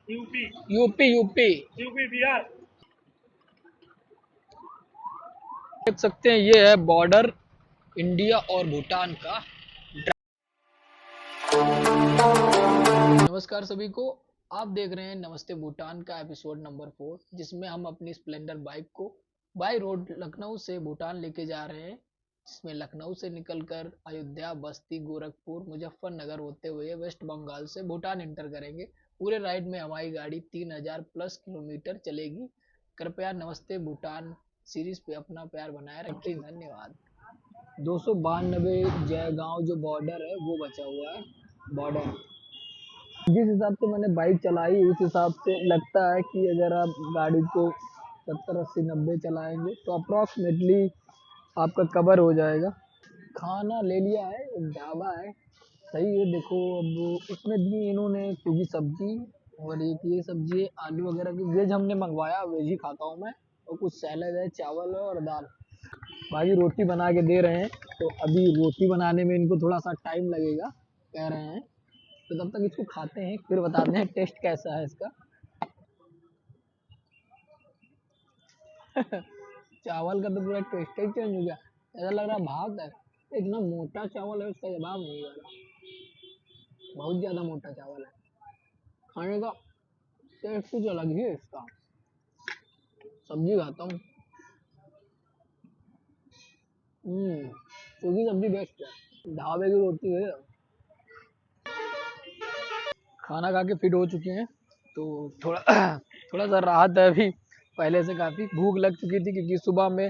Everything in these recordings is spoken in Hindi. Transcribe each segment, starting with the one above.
UP UP UP. UP Bihar. देख सकते हैं ये है बॉर्डर इंडिया और भूटान का। नमस्कार सभी को, आप देख रहे हैं नमस्ते भूटान का एपिसोड नंबर 4, जिसमें हम अपनी स्प्लेंडर बाइक को बाय रोड लखनऊ से भूटान लेके जा रहे हैं। जिसमें लखनऊ से निकलकर अयोध्या, बस्ती, गोरखपुर, मुजफ्फरनगर होते हुए वेस्ट बंगाल से भूटान एंटर करेंगे। पूरे राइड में हमारी गाड़ी 3000 प्लस किलोमीटर चलेगी। कृपया नमस्ते भूटान सीरीज पे अपना प्यार बनाए रखें। धन्यवाद। 292 जयगांव जो बॉर्डर है वो बचा हुआ है। बॉर्डर जिस हिसाब से मैंने बाइक चलाई उस हिसाब से लगता है कि अगर आप गाड़ी को 70 80 90 चलाएंगे तो अप्रॉक्सीमेटली आपका कवर हो जाएगा। खाना ले लिया है, एक ढाबा है, सही है। देखो अब इसमें दी इन्होंने सूखी सब्जी और एक ये सब्जी है आलू वगैरह की। वेज हमने मंगवाया, वेज ही खाता हूँ मैं। और कुछ सैलड है, चावल है और दाल। भाई रोटी बना के दे रहे हैं, तो अभी रोटी बनाने में इनको थोड़ा सा टाइम लगेगा कह रहे हैं। तो तब तक इसको खाते हैं, फिर बताते हैं टेस्ट कैसा है इसका। चावल का तो पूरा टेस्ट ही चेंज हो गया। ऐसा लग रहा भात है। इतना मोटा चावल है, उसका जवाब नहीं आ रहा। बहुत ज्यादा मोटा चावल है। खाने का टेस्ट कुछ अलग ही है इसका। सब्जी खाता हूँ। सूखी सब्जी बेस्ट है। ढाबे की रोटी है। खाना खा के फिट हो चुके हैं, तो थोड़ा थोड़ा सा राहत है अभी। पहले से काफ़ी भूख लग चुकी थी क्योंकि सुबह में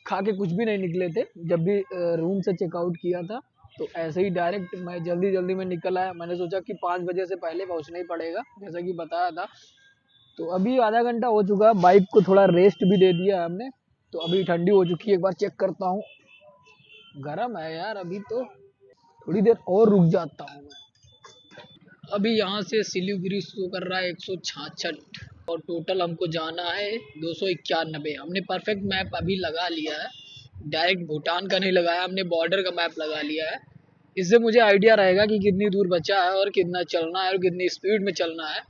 खा के कुछ भी नहीं निकले थे। जब भी रूम से चेकआउट किया था तो ऐसे ही डायरेक्ट मैं जल्दी जल्दी में निकल आया। मैंने सोचा कि 5 बजे से पहले पहुंचना ही पड़ेगा, जैसा कि बताया था। तो अभी आधा घंटा हो चुका है, बाइक को थोड़ा रेस्ट भी दे दिया है हमने। तो अभी ठंडी हो चुकी है, एक बार चेक करता हूँ। गर्म है यार अभी तो। थोड़ी देर और रुक जाता हूँ मैं। अभी यहाँ से सिलीगुड़ी शो कर रहा है 166 और टोटल हमको जाना है 291। हमने परफेक्ट मैप अभी लगा लिया है। डायरेक्ट भूटान का नहीं लगाया, हमने बॉर्डर का मैप लगा लिया है। इससे मुझे आइडिया रहेगा कि कितनी दूर बचा है और कितना चलना है और कितनी स्पीड में चलना है।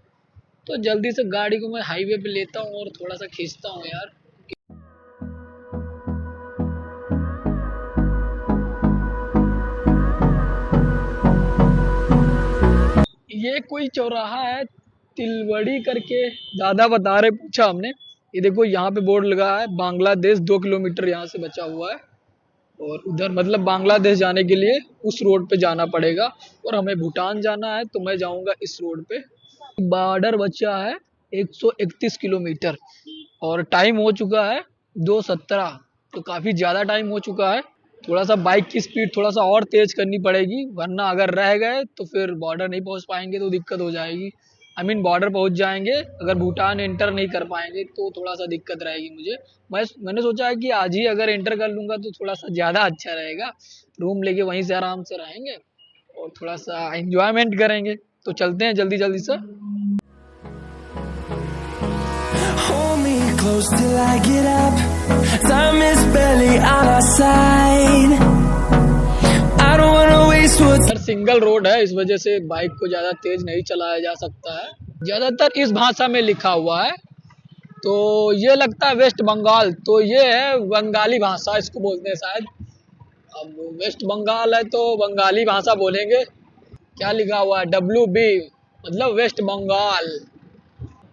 तो जल्दी से गाड़ी को मैं हाईवे पे लेता हूँ और थोड़ा सा खींचता हूँ यार। ये कोई चौराहा है तिलवड़ी करके, दादा बता रहे, पूछा हमने। ये देखो यहाँ पे बोर्ड लगा है बांग्लादेश 2 किलोमीटर यहाँ से बचा हुआ है। और उधर मतलब बांग्लादेश जाने के लिए उस रोड पे जाना पड़ेगा। और हमें भूटान जाना है तो मैं जाऊंगा इस रोड पे। बॉर्डर बचा है 131 किलोमीटर और टाइम हो चुका है 2:17। तो काफी ज्यादा टाइम हो चुका है। थोड़ा सा बाइक की स्पीड थोड़ा सा और तेज करनी पड़ेगी, वरना अगर रह गए तो फिर बॉर्डर नहीं पहुंच पाएंगे तो दिक्कत हो जाएगी। आई मीन बॉर्डर पहुंच जाएंगे, अगर भूटान एंटर नहीं कर पाएंगे तो थोड़ा सा दिक्कत रहेगी मुझे। मैंने सोचा है कि आज ही अगर एंटर कर लूंगा तो थोड़ा सा ज्यादा अच्छा रहेगा। रूम लेके वहीं से आराम से रहेंगे और थोड़ा सा एंजॉयमेंट करेंगे। तो चलते हैं जल्दी जल्दी से। Hold me close till I get up. Time is barely on our side. I don't wanna waste what's single road है, इस वजह से बाइक को ज्यादा तेज नहीं चलाया जा सकता है। ज्यादातर इस भाषा में लिखा हुआ है, तो ये लगता है वेस्ट बंगाल। तो ये है बंगाली भाषा, इसको बोलते हैं शायद। अब वेस्ट बंगाल है तो बंगाली भाषा बोलेंगे। क्या लिखा हुआ है? WB मतलब वेस्ट बंगाल।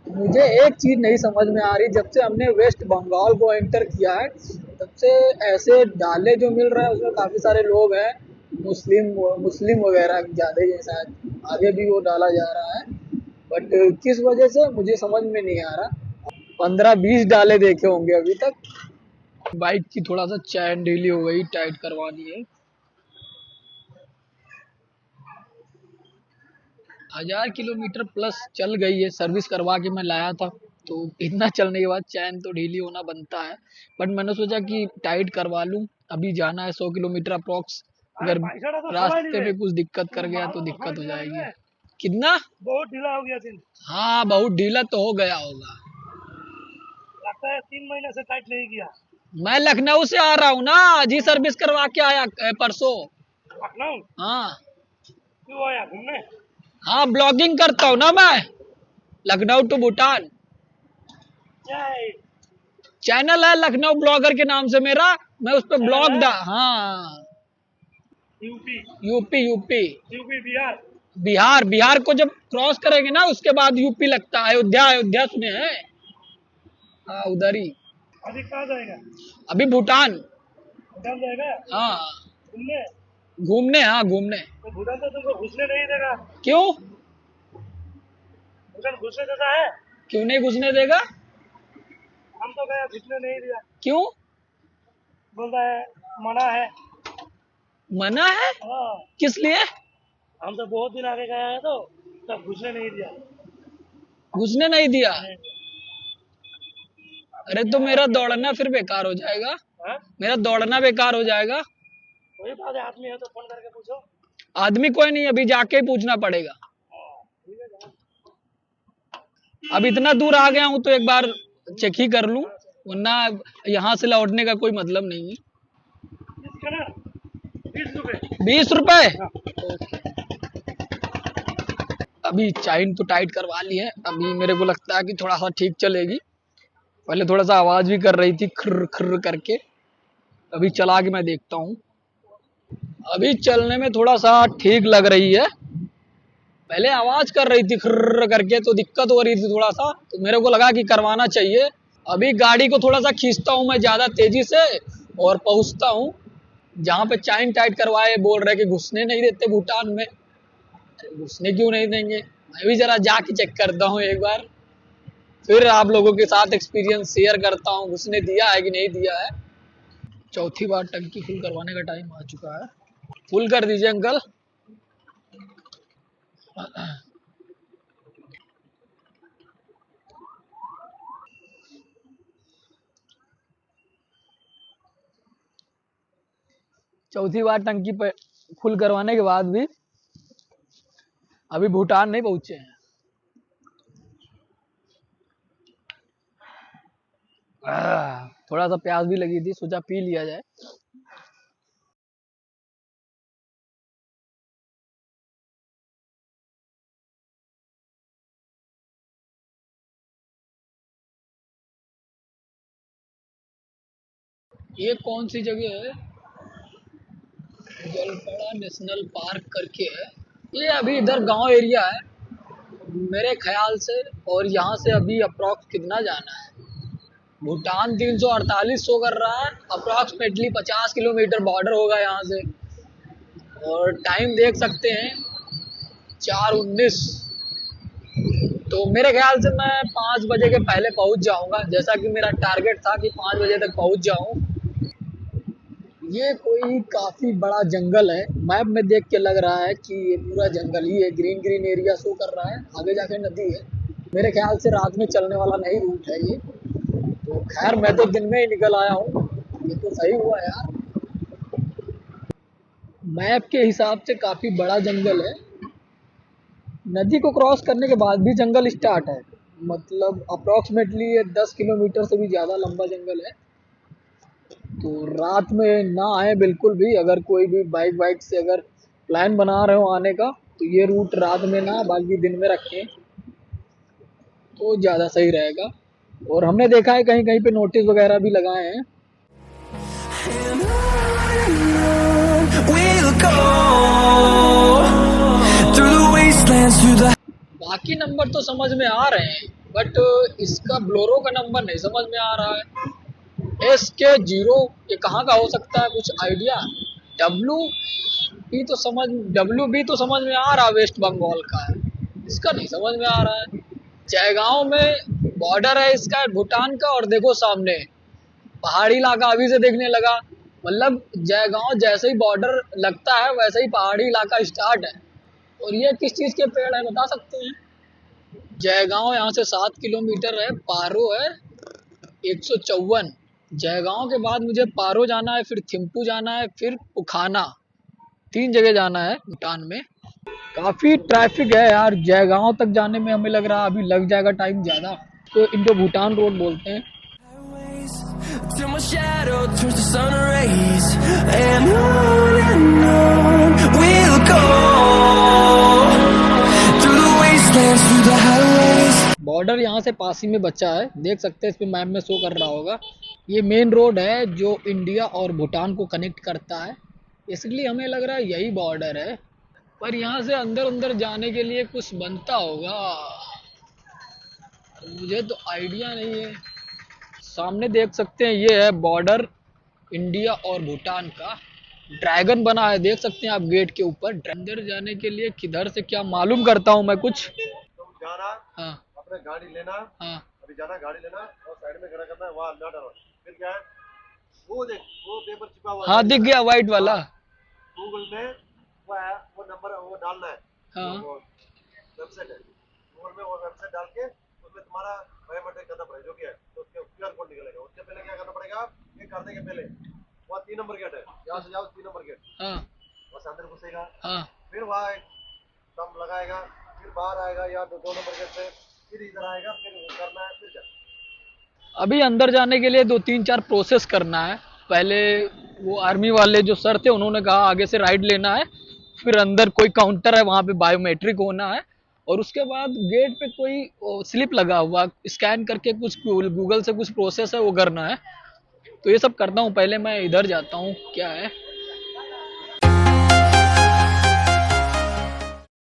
मुझे एक चीज नहीं समझ में आ रही, जब से हमने वेस्ट बंगाल को एंटर किया है तब से ऐसे डाले जो मिल रहा है उसमें काफी सारे लोग हैं, मुस्लिम मुस्लिम वगैरह ज्यादा ही है शायद। आगे भी वो डाला जा रहा है, बट किस वजह से मुझे समझ में नहीं आ रहा। 15 20 डाले देखे होंगे अभी तक। बाइक की थोड़ा सा चैन ढीली हो गई, टाइट करवानी है। 1000 किलोमीटर प्लस चल गई है, सर्विस करवा के मैं लाया था। तो इतना चलने के बाद चैन तो ढीली होना बनता है, बट मैंने सोचा कि टाइट करवा लूं। अभी जाना है 100 किलोमीटर अप्रोक्स। अगर रास्ते में कुछ दिक्कत कर गया तो दिक्कत हो जाएगी। कितना बहुत ढीला हो गया दिन। हाँ, बहुत ढीला तो हो गया होगा। लगता है 3 महीने से टाइट नहीं किया। मैं लखनऊ से आ रहा हूँ ना, आज ही सर्विस करवा के आया परसों। लखनऊ हाँ क्यों आया घूमने? हाँ, ब्लॉगिंग करता हूँ ना मैं, लखनऊ टू भूटान। क्या है? चैनल है लखनऊ ब्लॉगर के नाम से मेरा, मैं उस पर ब्लॉग हाँ। UP UP UP UP Bihar. Bihar, Bihar को जब क्रॉस करेंगे ना उसके बाद यूपी लगता है। अयोध्या, अयोध्या सुने हैं? हाँ उधर ही। अभी कहाँ जाएगा? अभी भूटान। भूटान जाएगा हाँ घूमने? घूमने, हाँ घूमने। तो भूटान तो तुमको घुसने नहीं देगा। क्यों? भूटान घुसने देता है? क्यों नहीं घुसने देगा? हम तो गए, घुसने नहीं दिया। क्यों? बोलता है मना है। मना है? हाँ, किस लिए? हम तो बहुत दिन आगे गए हैं तो तब घुसने नहीं दिया। घुसने नहीं दिया? अरे तो मेरा दौड़ना फिर बेकार हो जाएगा। हाँ? मेरा दौड़ना बेकार हो जाएगा। वही बात है, आदमी है तो फोन करके पूछो। आदमी कोई नहीं, अभी जाके ही पूछना पड़ेगा। ठीक है, जाओ। अब इतना दूर आ गया हूँ तो एक बार चेक ही कर लूं, वरना यहाँ से लौटने का कोई मतलब नहीं है। इसका ना 20 रुपए। 20 रुपए? अभी चाइन तो टाइट करवा ली है, अभी मेरे को लगता है कि थोड़ा सा ठीक चलेगी। पहले थोड़ा सा आवाज भी कर रही थी खर्र खर्र करके, अभी चला के मैं देखता हूँ। अभी चलने में थोड़ा सा ठीक लग रही है, पहले आवाज कर रही थी खर्र करके तो दिक्कत हो रही थी थोड़ा सा, तो मेरे को लगा कि करवाना चाहिए। अभी गाड़ी को थोड़ा सा खींचता हूँ मैं ज्यादा तेजी से और पहुंचता हूँ जहाँ पे चाइन टाइट करवाए। बोल रहे कि घुसने नहीं देते भूटान में। घुसने क्यों नहीं देंगे? मैं भी जरा जाके चेक करता हूँ एक बार, फिर आप लोगों के साथ एक्सपीरियंस शेयर करता हूँ घुसने दिया है कि नहीं दिया है। चौथी बार टंकी फुल करवाने का टाइम आ चुका है। फुल कर दीजिए अंकल। चौथी बार टंकी पे फुल करवाने के बाद भी अभी भूटान नहीं पहुंचे हैं। थोड़ा सा प्यास भी लगी थी, सोचा पी लिया जाए। ये कौन सी जगह है? जलपड़ा नेशनल पार्क करके है ये। अभी इधर गांव एरिया है मेरे ख्याल से, और यहाँ से अभी अप्रॉक्स कितना जाना है? भूटान 348 शो कर रहा है, अप्रॉक्सीमेटली 50 किलोमीटर बॉर्डर होगा यहाँ से। और टाइम देख सकते हैं 4:19, तो मेरे ख्याल से मैं 5 बजे के पहले पहुंच जाऊंगा, जैसा कि मेरा टारगेट था कि 5 बजे तक पहुंच जाऊं। ये कोई काफी बड़ा जंगल है, मैप में देख के लग रहा है कि ये पूरा जंगल ही है। ग्रीन ग्रीन एरिया शो कर रहा है, आगे जाके नदी है। मेरे ख्याल से रात में चलने वाला नहीं रूट है ये, तो खैर मैं तो दिन में ही निकल आया हूँ, ये तो सही हुआ यार। मैप के हिसाब से काफी बड़ा जंगल है। नदी को क्रॉस करने के बाद भी जंगल स्टार्ट है, मतलब अप्रॉक्सीमेटली ये 10 किलोमीटर से भी ज़्यादा लंबा जंगल है। तो रात में ना आए बिल्कुल भी, अगर कोई भी बाइक से अगर प्लान बना रहे हो आने का तो ये रूट रात में ना बाकी दिन में रखें तो ज़्यादा सही रहेगा। और हमने देखा है कहीं कहीं पे नोटिस वगैरह भी लगाए हैं। बाकी नंबर तो समझ में आ रहे हैं, बट इसका ब्लोरो का नंबर नहीं समझ में आ रहा है। SK0 ये कहाँ का हो सकता है, कुछ आइडिया? WB तो समझ में आ रहा, वेस्ट बंगाल का है, इसका नहीं समझ में आ रहा है। जयगांव में बॉर्डर है इसका भूटान का, और देखो सामने पहाड़ी इलाका अभी से देखने लगा। मतलब जयगांव जैसे ही बॉर्डर लगता है वैसे ही पहाड़ी इलाका स्टार्ट है। और ये किस चीज के पेड़ है बता सकते हैं? जयगांव यहाँ से 7 किलोमीटर है, पारो है 154। जयगांव के बाद मुझे पारो जाना है, फिर थिम्पू जाना है, फिर पुखाना, 3 जगह जाना है भूटान में। काफी ट्रैफिक है यार, जयगांव तक जाने में हमें लग रहा है अभी लग जाएगा टाइम ज्यादा। तो इनको भूटान रोड बोलते हैं। Till my shadow turns to sun rays, and on we'll go through the wastelands, through the highways. Border यहाँ से पास ही में बचा है, देख सकते हैं, इस पे मैप में शो कर रहा होगा। ये मेन रोड है जो इंडिया और भूटान को कनेक्ट करता है, इसलिए हमें लग रहा है यही बॉर्डर है। पर यहाँ से अंदर अंदर जाने के लिए कुछ बनता होगा, मुझे तो आइडिया नहीं है। सामने देख सकते हैं ये है बॉर्डर इंडिया और भूटान का। ड्रैगन बना है, देख सकते हैं आप गेट के ऊपर। अंदर जाने के लिए किधर से क्या मालूम करता हूँ मैं कुछ। तुम जाना, हाँ अपने गाड़ी लेना, हाँ अभी जाना गाड़ी लेना और साइड में खड़ा करना है, वहाँ ना डरो। फिर क्या है, वो देख वो पेपर छिपा हुआ हाँ, है, दिख गया वाइट वाला। गूगल में वो है, वो नंबर वो डालना है। हाँ वो वेबसाइट है, गूगल में वो वेबसाइट डाल के उसमें तुम्हारा बायोमेट्रिक करना पड़ेगा, जो कि है तो उसके QR कोड निकलेगा। उसके पहले क्या करना पड़ेगा, ये करने के पहले वहाँ 3 नंबर गेट है, यहाँ से जाओ 3 नंबर गेट, हाँ वहाँ से अंदर घुसेगा, हाँ। फिर वहाँ एक दम लगाएगा, फिर बाहर आएगा या 2 नंबर गेट से, फिर इधर आएगा, फिर वो करना है, फिर जाना। अभी अंदर जाने के लिए 2-3-4 प्रोसेस करना है। पहले वो आर्मी वाले जो सर थे उन्होंने कहा आगे से राइट लेना है, फिर अंदर कोई काउंटर है वहाँ पे बायोमेट्रिक होना है, और उसके बाद गेट पे कोई स्लिप लगा हुआ, स्कैन करके कुछ गूगल से कुछ प्रोसेस है वो करना है। तो ये सब करता हूँ, पहले मैं इधर जाता हूँ क्या है।